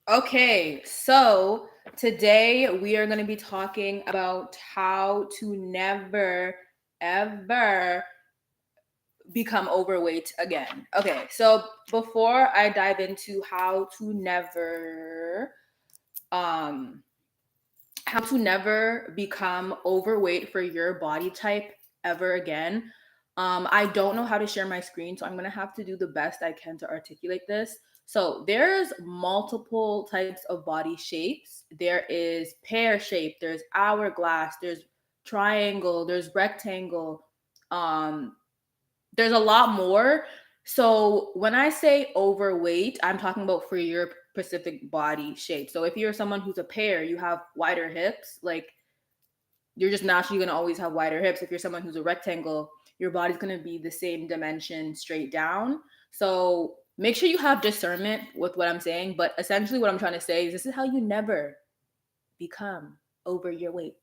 Okay, so today we are going to be talking about how to never, ever become overweight again. Okay, so before I dive into um, how to never become overweight for your body type ever again. I don't know how to share my screen, so I'm gonna have to do the best I can to articulate this. So there's multiple types of body shapes. There is pear shape, there's hourglass, there's triangle, there's rectangle. Um, there's a lot more. So when I say overweight, I'm talking about for your specific body shape. So if you're someone who's a pear, you have wider hips, like you're just naturally going to always have wider hips. If you're someone who's a rectangle, your body's going to be the same dimension straight down. So make sure you have discernment with what I'm saying. But essentially, what I'm trying to say is this is how you never become over your weight.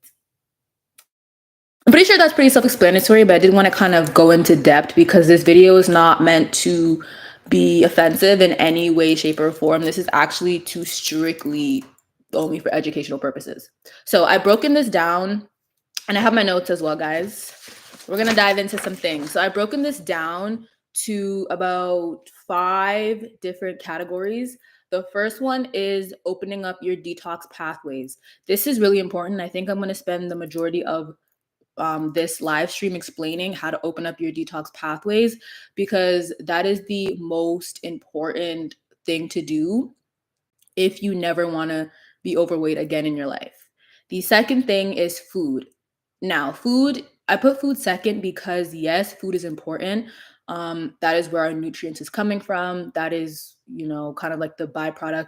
I'm pretty sure that's pretty self-explanatory, but I did want to kind of go into depth because this video is not meant to be offensive in any way, shape, or form. This is actually to strictly only for educational purposes. So I've broken this down and I have my notes as well, guys. We're going to dive into some things. So I've broken this down to about 5 different categories. The first one is opening up your detox pathways. This is really important. I think I'm going to spend the majority of this live stream explaining how to open up your detox pathways because that is the most important thing to do if you never want to be overweight again in your life. The second thing is food. Now, food, I put food second because yes, food is important. That is where our nutrients is coming from. That is, kind of like the byproduct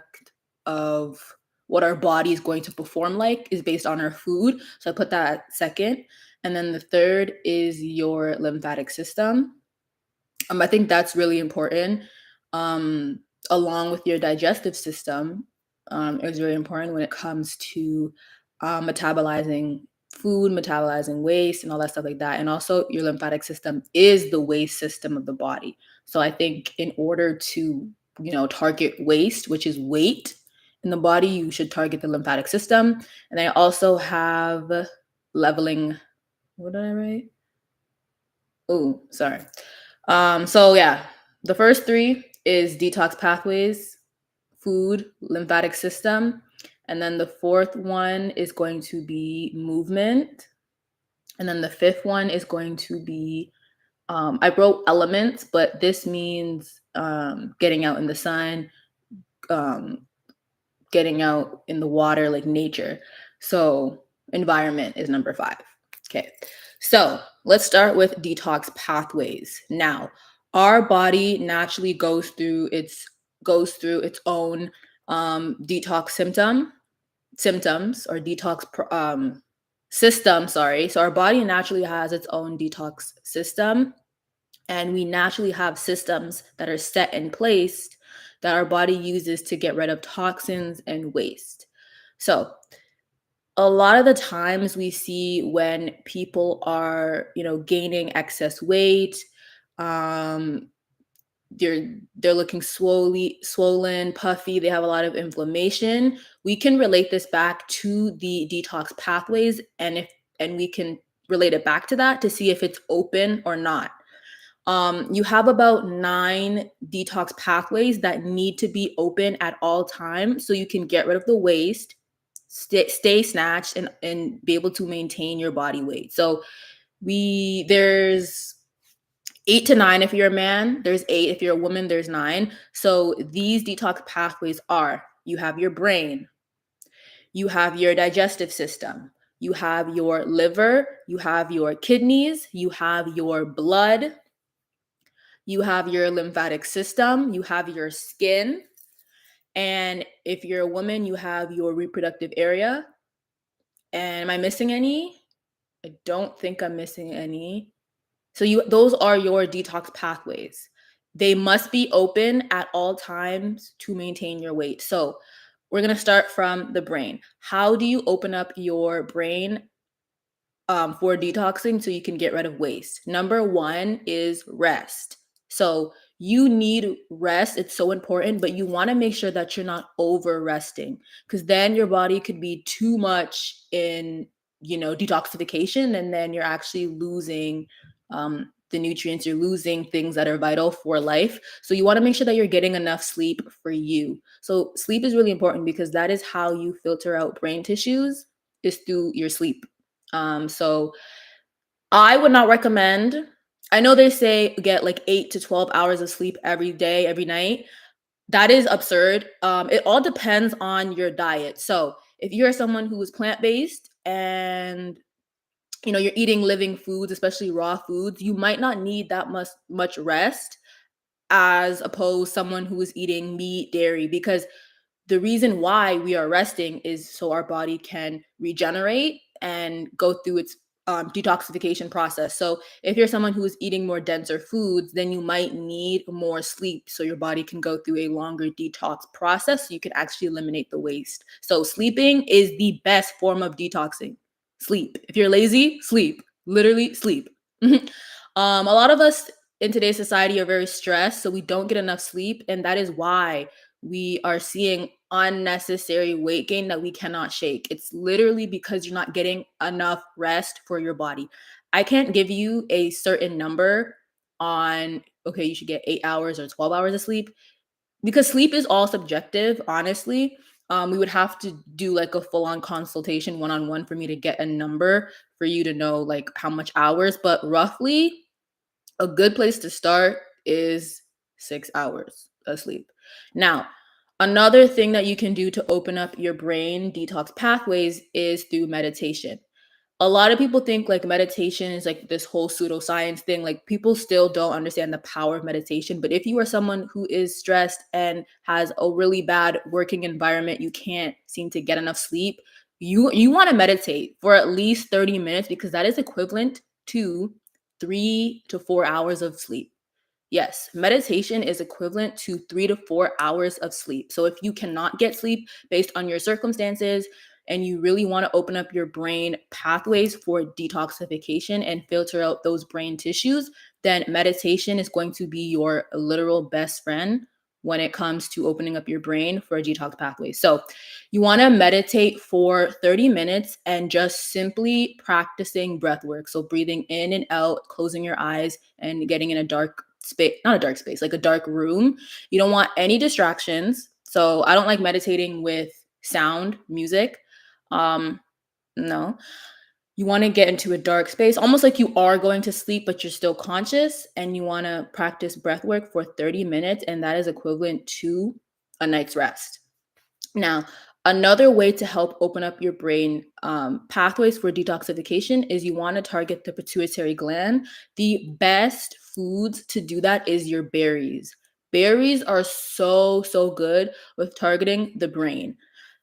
of what our body is going to perform like is based on our food. So I put that second. And then the third is your lymphatic system. I think that's really important. Along with your digestive system, is really important when it comes to metabolizing food, metabolizing waste, and all that stuff like that. And also, your lymphatic system is the waste system of the body. So I think in order to, target waste, which is weight in the body, you should target the lymphatic system. And I also have leveling. What did I write? Oh, sorry. So yeah, the first 3 is detox pathways, food, lymphatic system, and then the fourth one is going to be movement, and then the fifth one is going to be I wrote elements, but this means getting out in the sun, um, getting out in the water, like nature. So environment is number 5. Okay. So let's start with detox pathways. Now, our body naturally goes through its own detox symptoms or detox system. Sorry. So our body naturally has its own detox system, and we naturally have systems that are set in place that our body uses to get rid of toxins and waste. So a lot of the times we see when people are, gaining excess weight, um, they're looking swollen, puffy, they have a lot of inflammation. We can relate this back to the detox pathways, and we can relate it back to that to see if it's open or not. You have about 9 detox pathways that need to be open at all times so you can get rid of the waste, stay snatched, and be able to maintain your body weight. So there's 8 to 9 if you're a man, there's 8 if you're a woman, there's 9. So these detox pathways are: you have your brain, you have your digestive system, you have your liver, you have your kidneys, you have your blood, you have your lymphatic system, you have your skin, and if you're a woman, you have your reproductive area. And am I missing any? I don't think I'm missing any. So those are your detox pathways. They must be open at all times to maintain your weight. So we're going to start from the brain. How do you open up your brain for detoxing so you can get rid of waste? Number 1 is rest. So You need rest. It's so important, but you want to make sure that you're not over resting, because then your body could be too much in, detoxification, and then you're actually losing the nutrients, you're losing things that are vital for life. So you want to make sure that you're getting enough sleep for you. So sleep is really important because that is how you filter out brain tissues, is through your sleep. So I would not recommend. I know they say get like 8 to 12 hours of sleep every day, every night. That is absurd. It all depends on your diet. So, if you're someone who is plant-based and you're eating living foods, especially raw foods, you might not need that much rest as opposed someone who is eating meat, dairy, because the reason why we are resting is so our body can regenerate and go through its detoxification process. So if you're someone who is eating more denser foods, then you might need more sleep so your body can go through a longer detox process so you can actually eliminate the waste. So sleeping is the best form of detoxing. Sleep. If you're lazy, sleep. Literally sleep. A lot of us in today's society are very stressed, so we don't get enough sleep, and that is why we are seeing unnecessary weight gain that we cannot shake. It's literally because you're not getting enough rest for your body. I can't give you a certain number on, okay, you should get 8 hours or 12 hours of sleep, because sleep is all subjective, honestly. We would have to do like a full on consultation one on one for me to get a number for you to know like how much hours, but roughly a good place to start is 6 hours of sleep. Now, another thing that you can do to open up your brain detox pathways is through meditation. A lot of people think like meditation is like this whole pseudoscience thing. Like people still don't understand the power of meditation. But if you are someone who is stressed and has a really bad working environment, you can't seem to get enough sleep, you want to meditate for at least 30 minutes, because that is equivalent to 3 to 4 hours of sleep. Yes, meditation is equivalent to 3 to 4 hours of sleep. So if you cannot get sleep based on your circumstances and you really want to open up your brain pathways for detoxification and filter out those brain tissues, then meditation is going to be your literal best friend when it comes to opening up your brain for a detox pathway. So you want to meditate for 30 minutes and just simply practicing breath work. So breathing in and out, closing your eyes, and getting in a dark space, not a dark space, like a dark room. You don't want any distractions. So I don't like meditating with sound, music. Um, no. You want to get into a dark space, almost like you are going to sleep, but you're still conscious, and you want to practice breath work for 30 minutes, and that is equivalent to a night's rest. Now, another way to help open up your brain pathways for detoxification is you want to target the pituitary gland. The best foods to do that is your berries. Berries are so, so good with targeting the brain.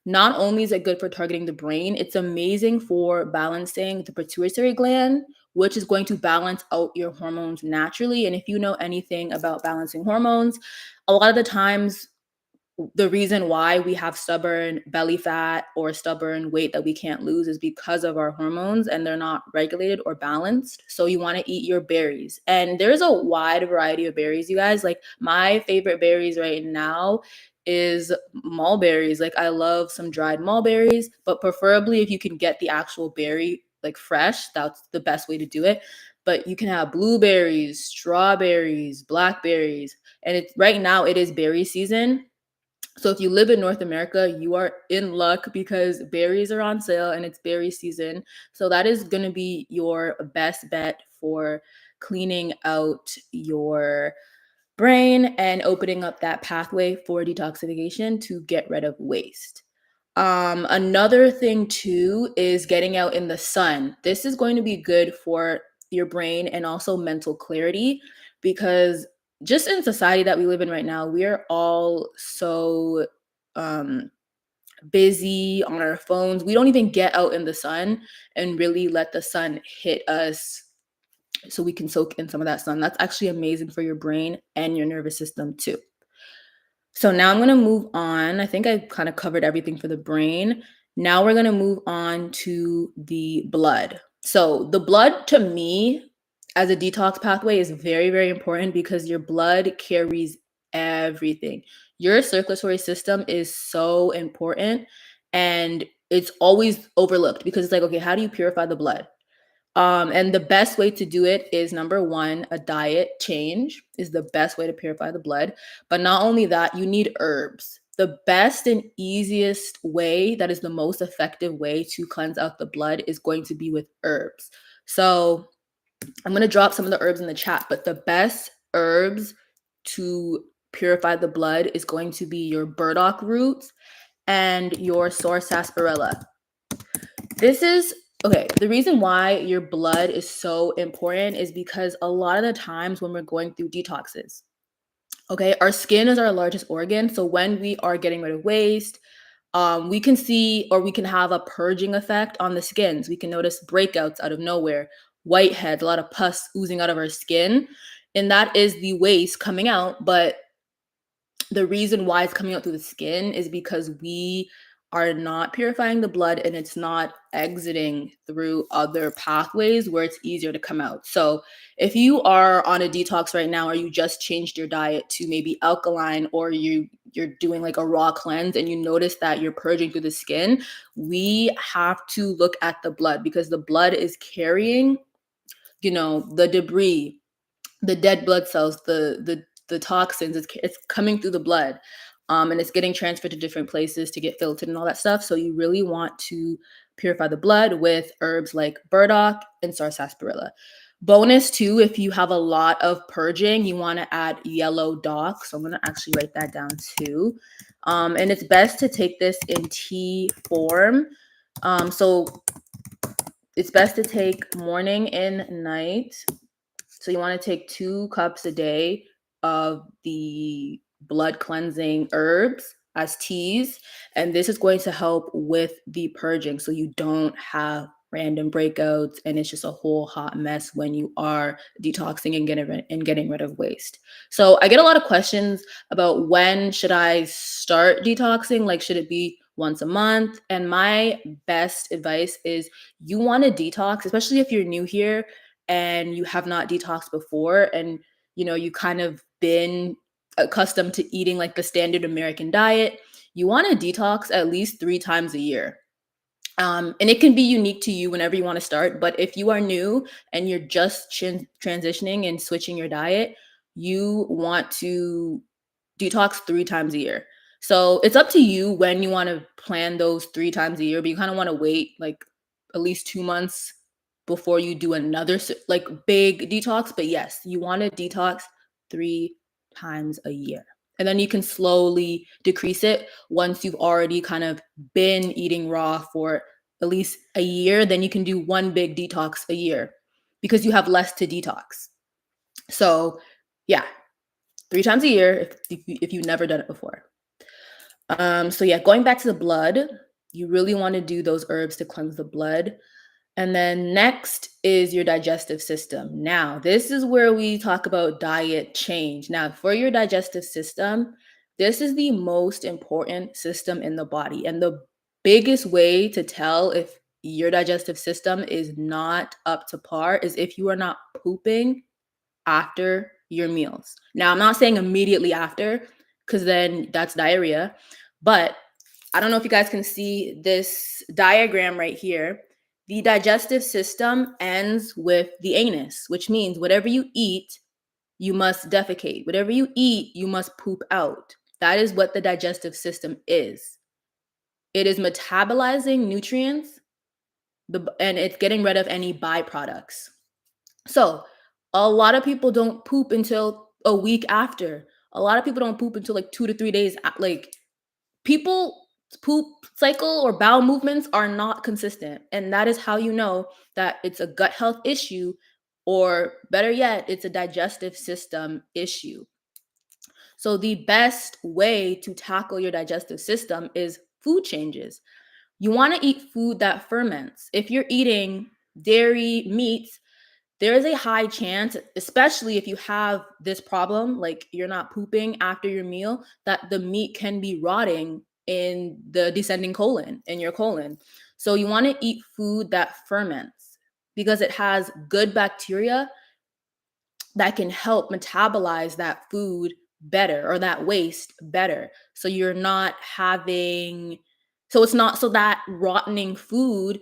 Not only is it good for targeting the brain, it's amazing for balancing the pituitary gland, which is going to balance out your hormones naturally. And if you know anything about balancing hormones, a lot of the times the reason why we have stubborn belly fat or stubborn weight that we can't lose is because of our hormones and they're not regulated or balanced. So you want to eat your berries. And there's a wide variety of berries, you guys. Like my favorite berries right now is mulberries. Like I love some dried mulberries, but preferably if you can get the actual berry like fresh, that's the best way to do it. But you can have blueberries, strawberries, blackberries, and it's right now it is berry season. So if you live in North America, you are in luck because berries are on sale and it's berry season. So that is going to be your best bet for cleaning out your brain and opening up that pathway for detoxification to get rid of waste. Another thing too is getting out in the sun. This is going to be good for your brain and also mental clarity, because just in society that we live in right now, we are all so um busy on our phones. We don't even get out in the sun and really let the sun hit us so we can soak in some of that sun. That's actually amazing for your brain and your nervous system too. So now I'm going to move on. I think I kind of covered everything for the brain. Now we're going to move on to the blood. So the blood to me, as a detox pathway is very, very important because your blood carries everything. Your circulatory system is so important, and it's always overlooked because it's like, okay, how do you purify the blood? And the best way to do it is number one, a diet change is the best way to purify the blood. But not only that, you need herbs. The best and easiest way, that is the most effective way to cleanse out the blood, is going to be with herbs. So I'm going to drop some of the herbs in the chat, but the best herbs to purify the blood is going to be your burdock roots and your sour sarsaparilla. This is okay. The reason why your blood is so important is because a lot of the times when we're going through detoxes, okay, our skin is our largest organ. So when we are getting rid of waste, we can see or we can have a purging effect on the skins. We can notice breakouts out of nowhere, whiteheads, a lot of pus oozing out of our skin. And that is the waste coming out. But the reason why it's coming out through the skin is because we are not purifying the blood and it's not exiting through other pathways where it's easier to come out. So if you are on a detox right now, or you just changed your diet to maybe alkaline, or you're doing like a raw cleanse and you notice that you're purging through the skin, we have to look at the blood because the blood is carrying, the debris, the dead blood cells, the toxins. It's coming through the blood, and it's getting transferred to different places to get filtered and all that stuff. So you really want to purify the blood with herbs like burdock and sarsaparilla. Bonus too, if you have a lot of purging, you want to add yellow dock. So I'm going to actually write that down too. And it's best to take this in tea form. So it's best to take morning and night. So you want to take 2 cups a day of the blood cleansing herbs as teas. And this is going to help with the purging so you don't have random breakouts and it's just a whole hot mess when you are detoxing and getting rid of waste. So I get a lot of questions about when should I start detoxing? Like, should it be once a month? And my best advice is you want to detox, especially if you're new here and you have not detoxed before, and you kind of been accustomed to eating like the standard American diet. You want to detox at least 3 times a year. And it can be unique to you whenever you want to start, but if you are new and you're just transitioning and switching your diet, you want to detox 3 times a year. So it's up to you when you want to plan those 3 times a year, but you kind of want to wait like at least 2 months before you do another like big detox. But yes, you want to detox 3 times a year. And then you can slowly decrease it once you've already kind of been eating raw for at least a year. Then you can do one big detox a year because you have less to detox. So yeah, 3 times a year if you've never done it before. So yeah, going back to the blood, you really want to do those herbs to cleanse the blood. And then next is your digestive system. Now, this is where we talk about diet change. Now, for your digestive system, this is the most important system in the body. And the biggest way to tell if your digestive system is not up to par is if you are not pooping after your meals. Now, I'm not saying immediately after, because then that's diarrhea. But I don't know if you guys can see this diagram right here. The digestive system ends with the anus, which means whatever you eat, you must defecate. Whatever you eat, you must poop out. That is what the digestive system is. It is metabolizing nutrients, and it's getting rid of any byproducts. So a lot of people don't poop until a week after. A lot of people don't poop until like 2 to 3 days. Like, people poop cycle or bowel movements are not consistent. And that is how you know that it's a gut health issue, or better yet, it's a digestive system issue. So the best way to tackle your digestive system is food changes. You want to eat food that ferments. If you're eating dairy, meats, there is a high chance, especially if you have this problem, like you're not pooping after your meal, that the meat can be rotting in the descending colon, in your colon. So you want to eat food that ferments because it has good bacteria that can help metabolize that food better or that waste better. So you're not having, so it's not, so that rottening food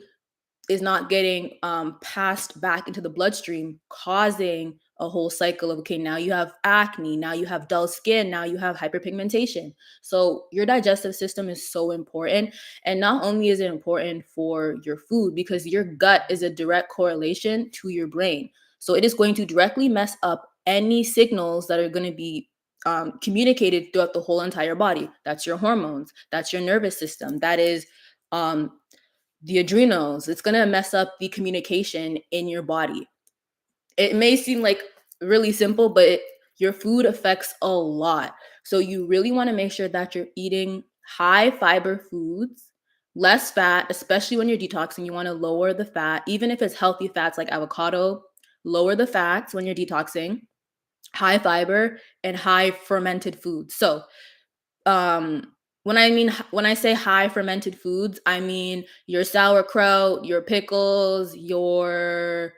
is not getting passed back into the bloodstream, causing a whole cycle of, okay, now you have acne, now you have dull skin, now you have hyperpigmentation. So your digestive system is so important. And not only is it important for your food, because your gut is a direct correlation to your brain. So it is going to directly mess up any signals that are going to be communicated throughout the whole entire body. That's your hormones, that's your nervous system, that is um, the adrenals. It's going to mess up the communication in your body. It may seem like really simple, but your food affects a lot. So you really want to make sure that you're eating high fiber foods, less fat, especially when you're detoxing. You want to lower the fat, even if it's healthy fats like avocado, lower the fats when you're detoxing, high fiber, and high fermented foods. So um when I say high fermented foods, I mean your sauerkraut, your pickles, your,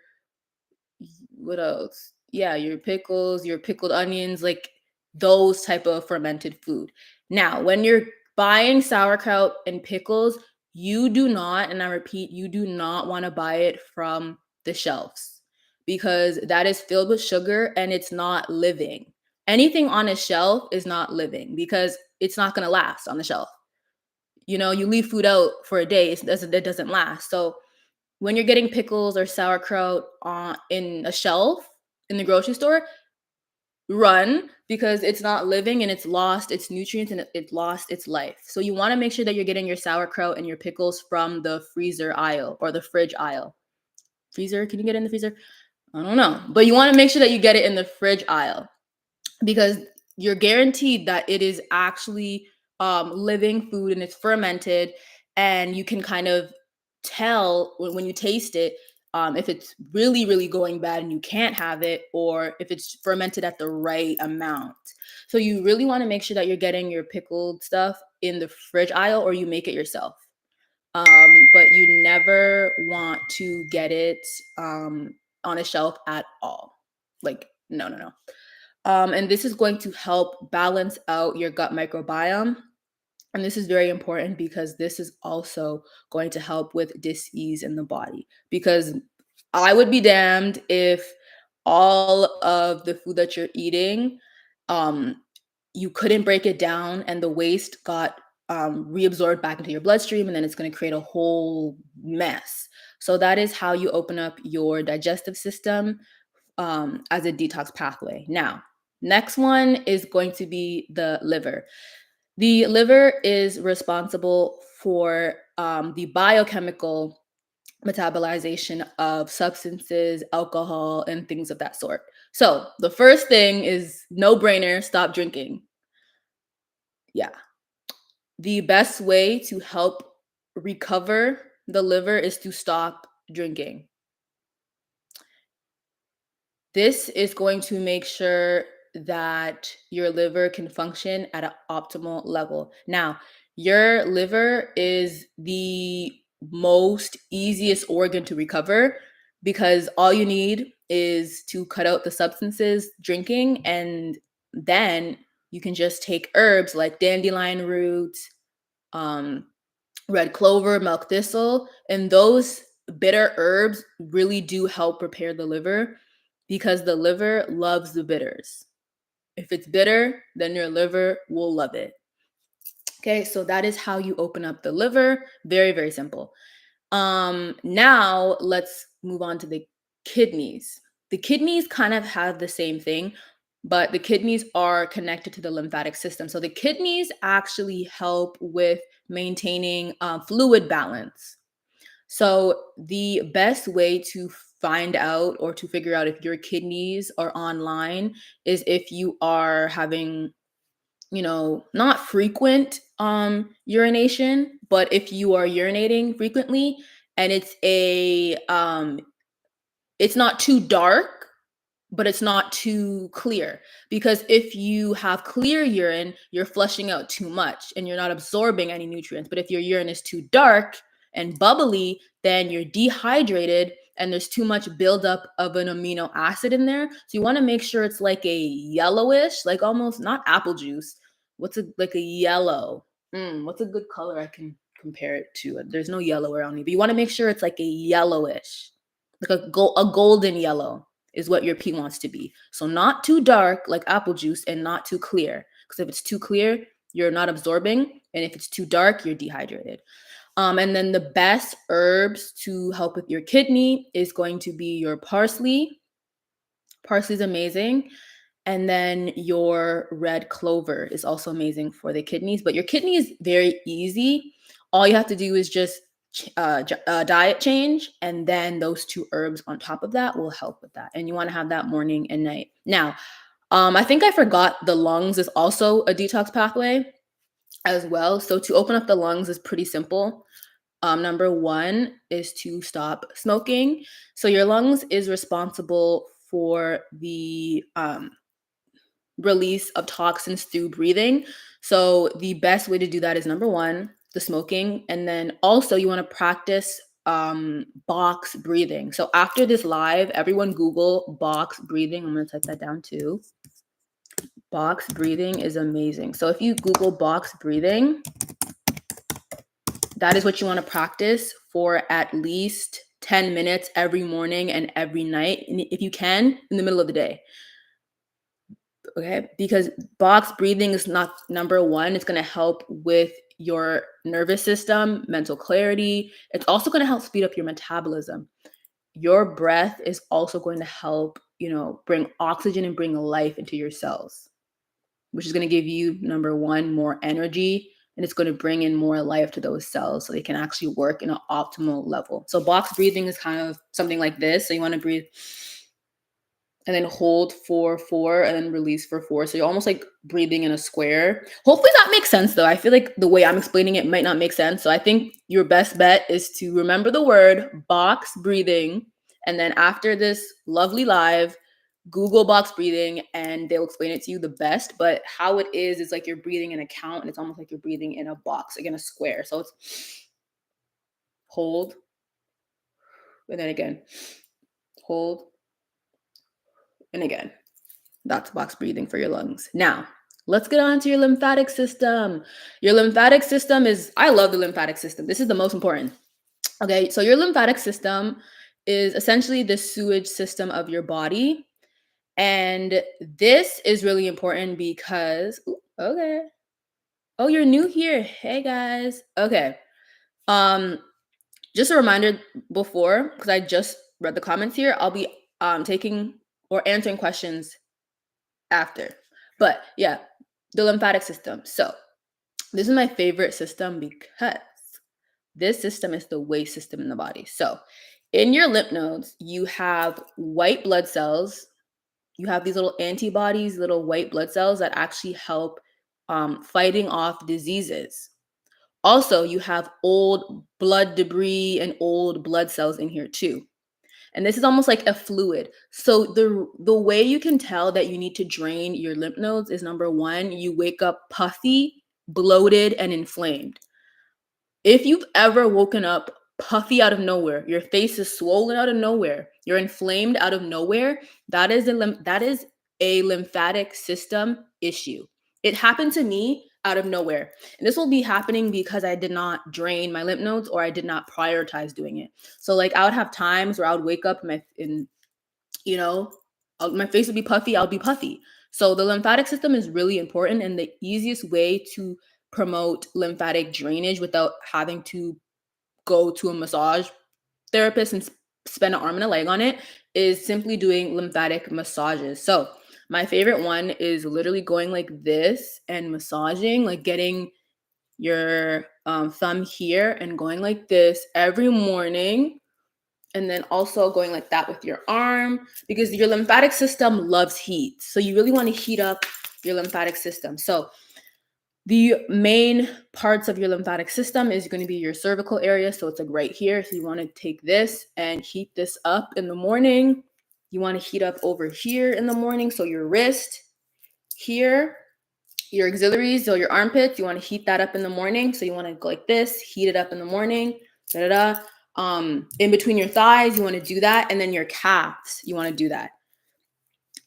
what else, yeah, your pickles, your pickled onions, like those type of fermented food. Now when you're buying sauerkraut and pickles, you do not, and I repeat, you do not want to buy it from the shelves, because that is filled with sugar and it's not living. Anything on a shelf is not living because it's not going to last on the shelf. You know, you leave food out for a day, it doesn't last. So when you're getting pickles or sauerkraut on in a shelf in the grocery store, run, because it's not living and it's lost its nutrients and it lost its life. So you want to make sure that you're getting your sauerkraut and your pickles from the freezer aisle or the fridge aisle. Freezer, can you get it in the freezer? I don't know, but you want to make sure that you get it in the fridge aisle, because you're guaranteed that it is actually living food and it's fermented, and you can kind of tell when you taste it, if it's really really going bad and you can't have it, or if it's fermented at the right amount. So you really want to make sure that you're getting your pickled stuff in the fridge aisle, or you make it yourself. But you never want to get it on a shelf at all. Like, no, no, no. And this is going to help balance out your gut microbiome. And this is very important because this is also going to help with dis-ease in the body. Because I would be damned if all of the food that you're eating, um, you couldn't break it down and the waste got reabsorbed back into your bloodstream, and then it's going to create a whole mess. So that is how you open up your digestive system as a detox pathway. Now, next one is going to be the liver. The liver is responsible for the biochemical metabolization of substances, alcohol, and things of that sort. So the first thing is no brainer, stop drinking. Yeah. The best way to help recover the liver is to stop drinking. This is going to make sure that your liver can function at an optimal level. Now, your liver is the most easiest organ to recover, because all you need is to cut out the substances drinking, and then you can just take herbs like dandelion root, um, red clover, milk thistle, and those bitter herbs really do help prepare the liver, because the liver loves the bitters. If it's bitter, then your liver will love it. Okay, so that is how you open up the liver. Very, very simple. Now let's move on to the kidneys. The kidneys kind of have the same thing, but the kidneys are connected to the lymphatic system. So the kidneys actually help with maintaining fluid balance. So the best way to find out or to figure out if your kidneys are online is if you are having, not frequent urination, but if you are urinating frequently and it's not too dark, but it's not too clear. Because if you have clear urine, you're flushing out too much and you're not absorbing any nutrients. But if your urine is too dark and bubbly, then you're dehydrated and there's too much buildup of an amino acid in there. So you want to make sure it's like a yellowish, like almost not apple juice. What's like a yellow? What's a good color I can compare it to? There's no yellow around me, but you want to make sure it's like a yellowish, like a golden yellow is what your pee wants to be. So not too dark like apple juice and not too clear. Because if it's too clear, you're not absorbing. And if it's too dark, you're dehydrated. And then the best herbs to help with your kidney is going to be your parsley. Parsley is amazing. And then your red clover is also amazing for the kidneys. But your kidney is very easy. All you have to do is just diet change, and then those two herbs on top of that will help with that. And you want to have that morning and night. Now, I think I forgot the lungs is also a detox pathway as well. So to open up the lungs is pretty simple. Number one is to stop smoking. So your lungs is responsible for the release of toxins through breathing. So the best way to do that is number one, the smoking. And then also you want to practice box breathing. So after this live, everyone Google box breathing. I'm going to type that down too. Box breathing is amazing. So if you Google box breathing, that is what you want to practice for at least 10 minutes every morning and every night. And if you can, in the middle of the day. Okay, because box breathing is not number one. It's going to help with your nervous system, mental clarity. It's also going to help speed up your metabolism. Your breath is also going to help, bring oxygen and bring life into your cells, which is going to give you, number one, more energy, and it's going to bring in more life to those cells so they can actually work in an optimal level. So box breathing is kind of something like this. So you want to breathe and then hold for 4 and then release for 4. So you're almost like breathing in a square. Hopefully that makes sense though. I feel like the way I'm explaining it might not make sense. So I think your best bet is to remember the word box breathing. And then after this lovely live, Google box breathing and they'll explain it to you the best. But how it is like you're breathing in a count and it's almost like you're breathing in a box, like in a square. So it's hold and then again, hold and again. That's box breathing for your lungs. Now, let's get on to your lymphatic system. Your lymphatic system I love the lymphatic system. This is the most important. Okay, so your lymphatic system is essentially the sewage system of your body. And this is really important because, okay. Oh, you're new here. Hey guys. Okay. Just a reminder before, because I just read the comments here, I'll be taking or answering questions after. But yeah, the lymphatic system. So this is my favorite system because this system is the waste system in the body. So in your lymph nodes, you have white blood cells. You have these little antibodies, little white blood cells that actually help fighting off diseases. Also, you have old blood debris and old blood cells in here too. And this is almost like a fluid. So the way you can tell that you need to drain your lymph nodes is number one, you wake up puffy, bloated, and inflamed. If you've ever woken up puffy out of nowhere, your face is swollen out of nowhere, you're inflamed out of nowhere, that is a lymphatic system issue. It happened to me out of nowhere. And this will be happening because I did not drain my lymph nodes or I did not prioritize doing it. So like I would have times where I would wake up my face would be puffy, I'll be puffy. So the lymphatic system is really important, and the easiest way to promote lymphatic drainage without having to go to a massage therapist and spend an arm and a leg on it is simply doing lymphatic massages. So my favorite one is literally going like this and massaging, like getting your thumb here and going like this every morning. And then also going like that with your arm, because your lymphatic system loves heat. So you really want to heat up your lymphatic system. So the main parts of your lymphatic system is going to be your cervical area. So it's like right here. So you want to take this and heat this up in the morning. You want to heat up over here in the morning. So your wrist here, your auxiliaries, so your armpits, you want to heat that up in the morning. So you want to go like this, heat it up in the morning, da-da-da. In between your thighs, you want to do that. And then your calves, you want to do that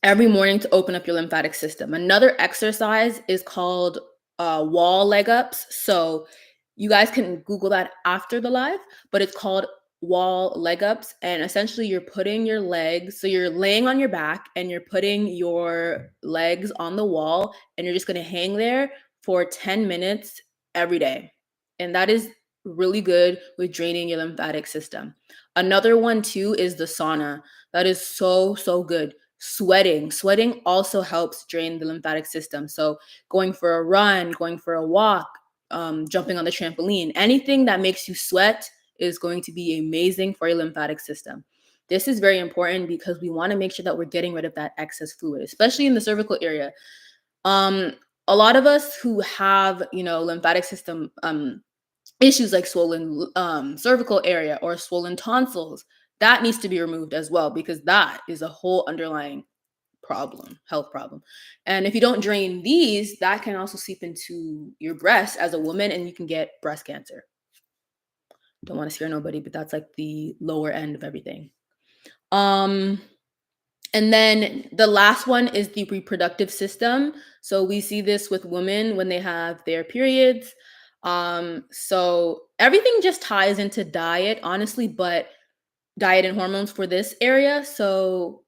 every morning to open up your lymphatic system. Another exercise is called wall leg ups. So you guys can Google that after the live, but it's called wall leg ups. And essentially, you're putting your legs, so you're laying on your back and you're putting your legs on the wall, and you're just going to hang there for 10 minutes every day. And that is really good with draining your lymphatic system. Another one, too, is the sauna. That is so, so good. Sweating also helps drain the lymphatic system. So going for a run, going for a walk, jumping on the trampoline, anything that makes you sweat is going to be amazing for your lymphatic system. This is very important because we want to make sure that we're getting rid of that excess fluid, especially in the cervical area. um a lot of us who have, lymphatic system issues like swollen cervical area or swollen tonsils, that needs to be removed as well, because that is a whole underlying health problem. And if you don't drain these, that can also seep into your breast as a woman, and you can get breast cancer. Don't want to scare nobody, but that's like the lower end of everything. um and then the last one is the reproductive system. So we see this with women when they have their periods. So everything just ties into diet, honestly, but diet and hormones for this area. So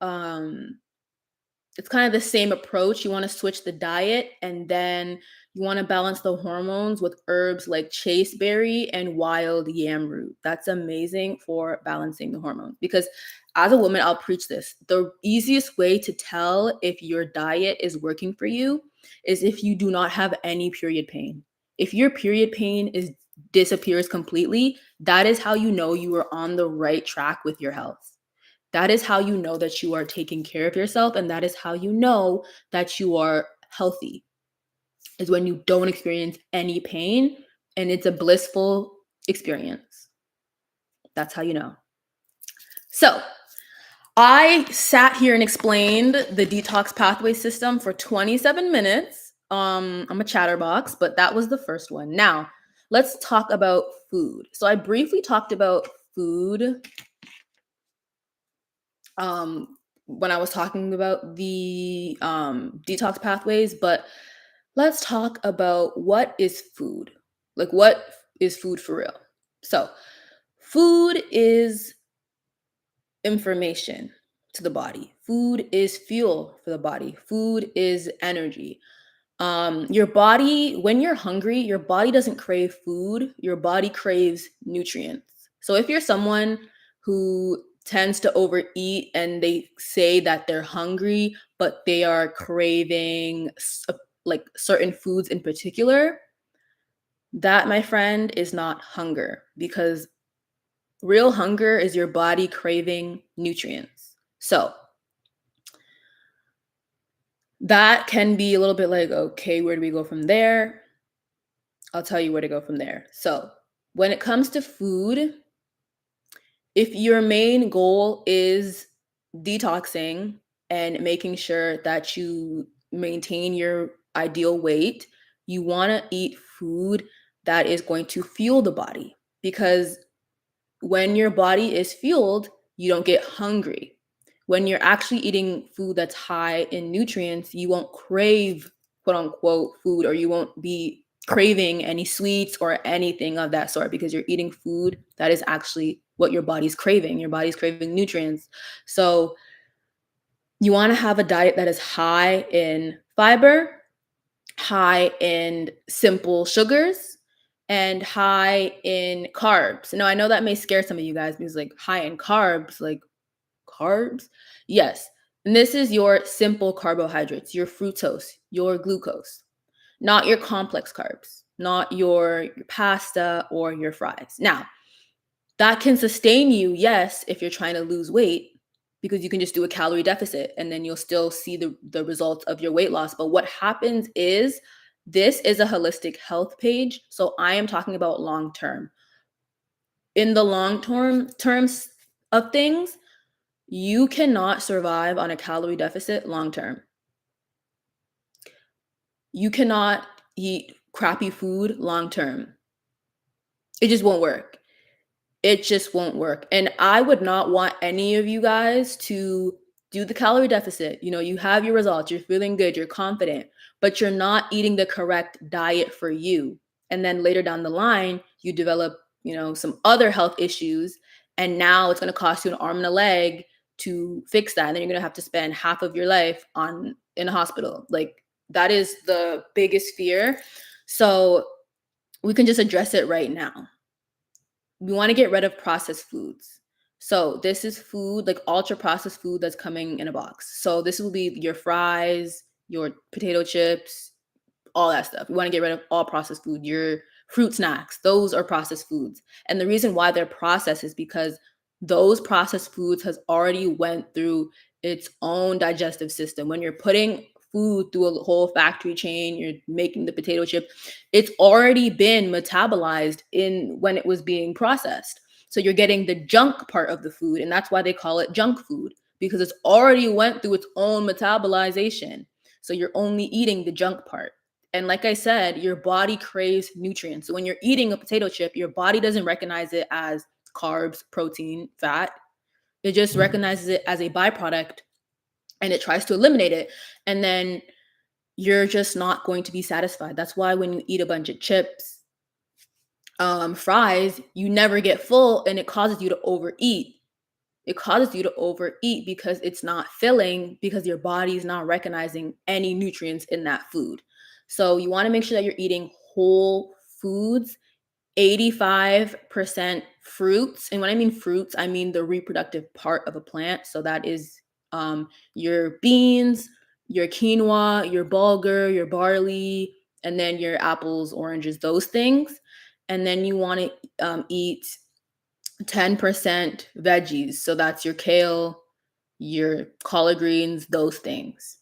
it's kind of the same approach. You want to switch the diet, and then you want to balance the hormones with herbs like chasteberry and wild yam root. That's amazing for balancing the hormones, because as a woman, I'll preach this. The easiest way to tell if your diet is working for you is if you do not have any period pain. If your period pain disappears completely, that is how you know you are on the right track with your health. That is how you know that you are taking care of yourself, and that is how you know that you are healthy, is when you don't experience any pain and it's a blissful experience. That's how you know. So I sat here and explained the detox pathway system for 27 minutes. I'm a chatterbox, but that was the first one. Now, let's talk about food. So I briefly talked about food when I was talking about the detox pathways, but let's talk about what is food. Like, what is food for real? So, food is information to the body. Food is fuel for the body. Food is energy. Your body, when you're hungry, your body doesn't crave food. Your body craves nutrients. So if you're someone who tends to overeat and they say that they're hungry, but they are craving like certain foods in particular, that, my friend, is not hunger, because real hunger is your body craving nutrients. So that can be a little bit like, okay, where do we go from there? I'll tell you where to go from there. So when it comes to food, if your main goal is detoxing and making sure that you maintain your ideal weight, you want to eat food that is going to fuel the body, because when your body is fueled, you don't get hungry. When you're actually eating food that's high in nutrients, you won't crave quote unquote food, or you won't be craving any sweets or anything of that sort, because you're eating food that is actually what your body's craving. Your body's craving nutrients. So you want to have a diet that is high in fiber, high in simple sugars, and high in carbs. Now, I know that may scare some of you guys, because like, high in carbs, like carbs? Yes. And this is your simple carbohydrates, your fructose, your glucose, not your complex carbs, not your pasta or your fries. Now, that can sustain you, yes, if you're trying to lose weight, because you can just do a calorie deficit and then you'll still see the results of your weight loss. But what happens is, this is a holistic health page. So I am talking about long term. In the long terms of things, you cannot survive on a calorie deficit long term. You cannot eat crappy food long term. It just won't work. It just won't work. And I would not want any of you guys to do the calorie deficit. You know, you have your results, you're feeling good, you're confident, but you're not eating the correct diet for you. And then later down the line, you develop, you know, some other health issues. And now it's going to cost you an arm and a leg to fix that. And then you're going to have to spend half of your life on in a hospital. Like that is the biggest fear. So we can just address it right now. We want to get rid of processed foods. So this is food, like ultra processed food that's coming in a box. So this will be your fries, your potato chips, all that stuff. We want to get rid of all processed food. Your fruit snacks, those are processed foods. And the reason why they're processed is because those processed foods has already went through its own digestive system. When you're putting food through a whole factory chain, you're making the potato chip, it's already been metabolized in when it was being processed. So you're getting the junk part of the food, and that's why they call it junk food, because it's already went through its own metabolization. So you're only eating the junk part. And like I said, your body craves nutrients. So when you're eating a potato chip, your body doesn't recognize it as carbs, protein, fat. It just recognizes it as a byproduct and it tries to eliminate it. And then you're just not going to be satisfied. That's why when you eat a bunch of chips, fries, you never get full and it causes you to overeat. It causes you to overeat because it's not filling, because your body is not recognizing any nutrients in that food. So you want to make sure that you're eating whole foods, 85% fruits. And when I mean fruits, I mean the reproductive part of a plant. So that is your beans, your quinoa, your bulgur, your barley, and then your apples, oranges, those things. And then you want to eat 10% veggies. So that's your kale, your collard greens, those things.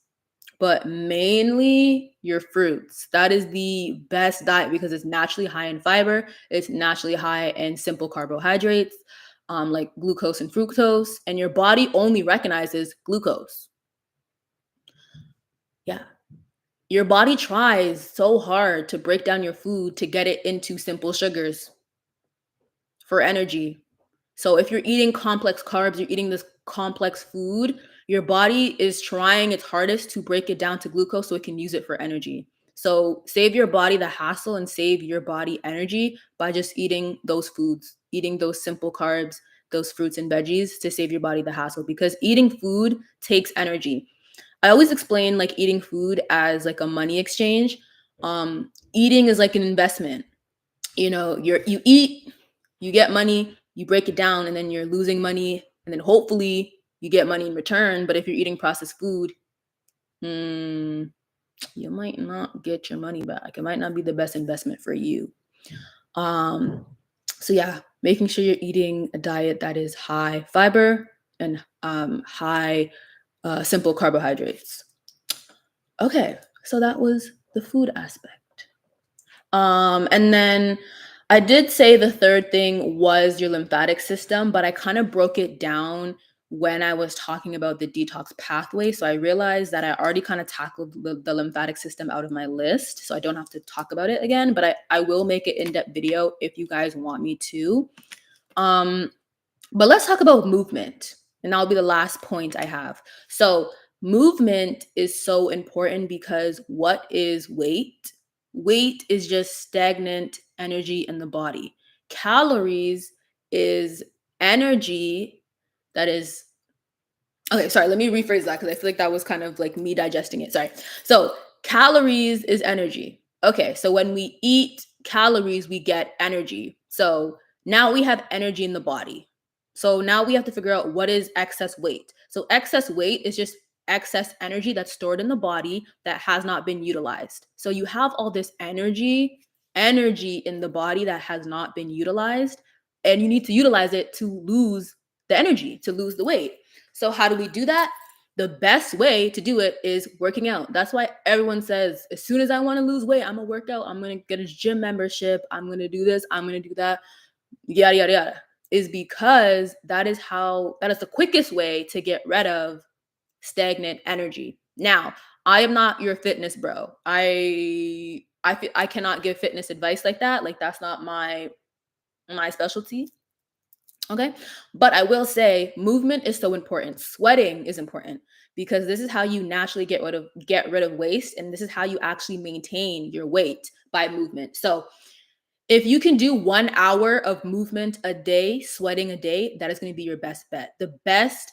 But mainly your fruits. That is the best diet because it's naturally high in fiber, it's naturally high in simple carbohydrates, like glucose and fructose, and your body only recognizes glucose. Yeah. Your body tries so hard to break down your food to get it into simple sugars for energy. So if you're eating complex carbs, you're eating this complex food, your body is trying its hardest to break it down to glucose so it can use it for energy. So save your body the hassle and save your body energy by just eating those foods, eating those simple carbs, those fruits and veggies to save your body the hassle, because eating food takes energy. I always explain like eating food as like a money exchange. Eating is like an investment. You know, you eat, you get money, you break it down, and then you're losing money, and then hopefully you get money in return. But if you're eating processed food, you might not get your money back. It might not be the best investment for you. So yeah, making sure you're eating a diet that is high fiber and high simple carbohydrates. Okay, so that was the food aspect. And then I did say the third thing was your lymphatic system, but I kind of broke it down when I was talking about the detox pathway. So I realized that I already kind of tackled the lymphatic system out of my list. So I don't have to talk about it again, but I will make an in-depth video if you guys want me to. But let's talk about movement. And that'll be the last point I have. So movement is so important because what is weight? Weight is just stagnant energy in the body. Calories is energy that is, okay, sorry, let me rephrase that because I feel like that was kind of like me digesting it. Sorry. So calories is energy. Okay, so when we eat calories, we get energy. So now we have energy in the body. So now we have to figure out what is excess weight. So excess weight is just excess energy that's stored in the body that has not been utilized. So you have all this energy in the body that has not been utilized, and you need to utilize it to lose the energy, to lose the weight. So how do we do that? The best way to do it is working out. That's why everyone says, as soon as I want to lose weight, I'm gonna work out. I'm gonna get a gym membership. I'm gonna do this. I'm gonna do that. Yada yada yada. Is because that is the quickest way to get rid of stagnant energy. Now, I am not your fitness bro. I cannot give fitness advice like that. Like that's not my specialty. Okay. But I will say movement is so important. Sweating is important because this is how you naturally get rid of waste, and this is how you actually maintain your weight by movement. So if you can do 1 hour of movement a day, sweating a day, that is going to be your best bet. The best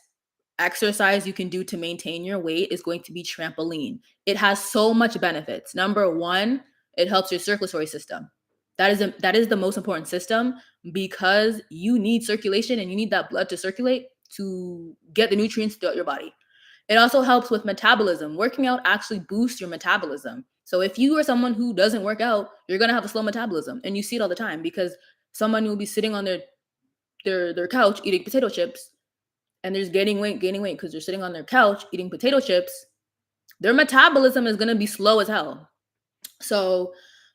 exercise you can do to maintain your weight is going to be trampoline. It has so much benefits. Number one, it helps your circulatory system. That is the most important system because you need circulation and you need that blood to circulate to get the nutrients throughout your body. It also helps with metabolism. Working out actually boosts your metabolism. So if you are someone who doesn't work out, you're gonna have a slow metabolism, and you see it all the time because someone will be sitting on their couch eating potato chips, and there's gaining weight because they're sitting on their couch eating potato chips. Their metabolism is gonna be slow as hell. So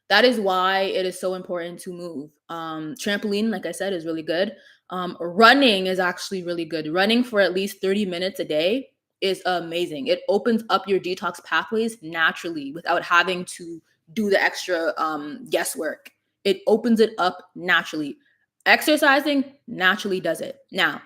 that is why it is so important to move. Trampoline, like I said, is really good. Running is actually really good. Running for at least 30 minutes a day is amazing. It opens up your detox pathways naturally without having to do the extra guesswork. It opens it up naturally. Exercising naturally does it. Now,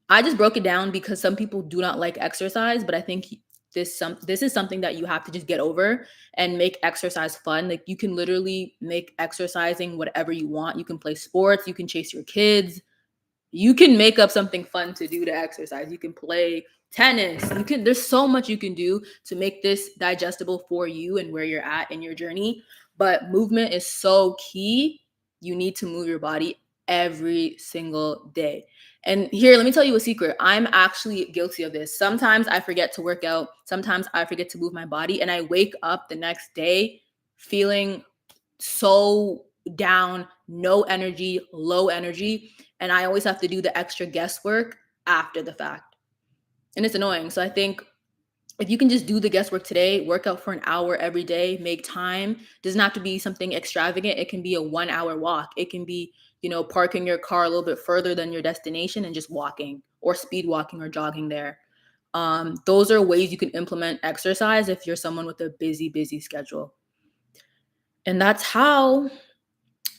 I just broke it down because some people do not like exercise, but I think this is something that you have to just get over and make exercise fun. Like you can literally make exercising whatever you want. You can play sports, you can chase your kids, you can make up something fun to do to exercise. You can play tennis. There's so much you can do to make this digestible for you and where you're at in your journey. But movement is so key. You need to move your body every single day. And here, let me tell you a secret. I'm actually guilty of this. Sometimes I forget to work out. Sometimes I forget to move my body. And I wake up the next day feeling so down, no energy, low energy. And I always have to do the extra guesswork after the fact. And it's annoying. So I think if you can just do the guesswork today, work out for an hour every day, make time. It doesn't have to be something extravagant. It can be a 1 hour walk. It can be, parking your car a little bit further than your destination and just walking or speed walking or jogging there. Those are ways you can implement exercise if you're someone with a busy, busy schedule. And that's how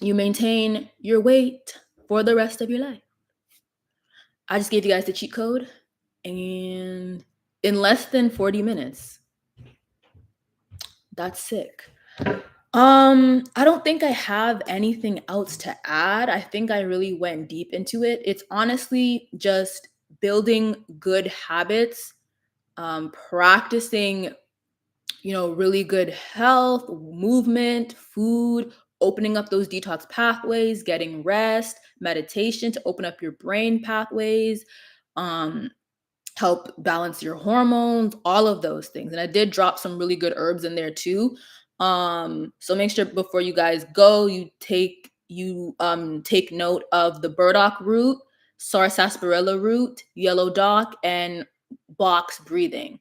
you maintain your weight for the rest of your life. I just gave you guys the cheat code, and in less than 40 minutes, that's sick. I don't think I have anything else to add. I think I really went deep into it. It's honestly just building good habits, practicing really good health, movement, food, opening up those detox pathways, getting rest, meditation to open up your brain pathways, um, help balance your hormones, all of those things. And I did drop some really good herbs in there too. So make sure before you guys go, you take note of the burdock root, sarsaparilla root, yellow dock, and box breathing.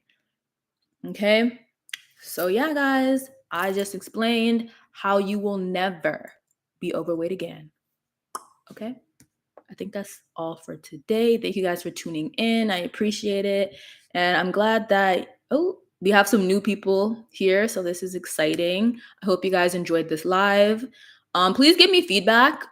Okay. So, yeah, guys, I just explained how you will never be overweight again. Okay. I think that's all for today. Thank you guys for tuning in. I appreciate it. And I'm glad that, we have some new people here. So, this is exciting. I hope you guys enjoyed this live. Please give me feedback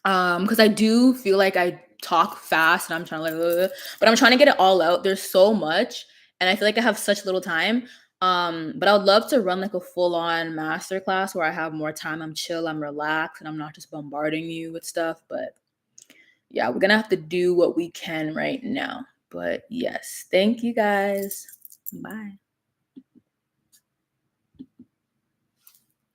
because I do feel like I talk fast and I'm trying to but I'm trying to get it all out. There's so much and I feel like I have such little time. But I would love to run like a full-on masterclass where I have more time. I'm chill, I'm relaxed, and I'm not just bombarding you with stuff. But yeah, we're gonna have to do what we can right now. But yes, thank you guys. Bye.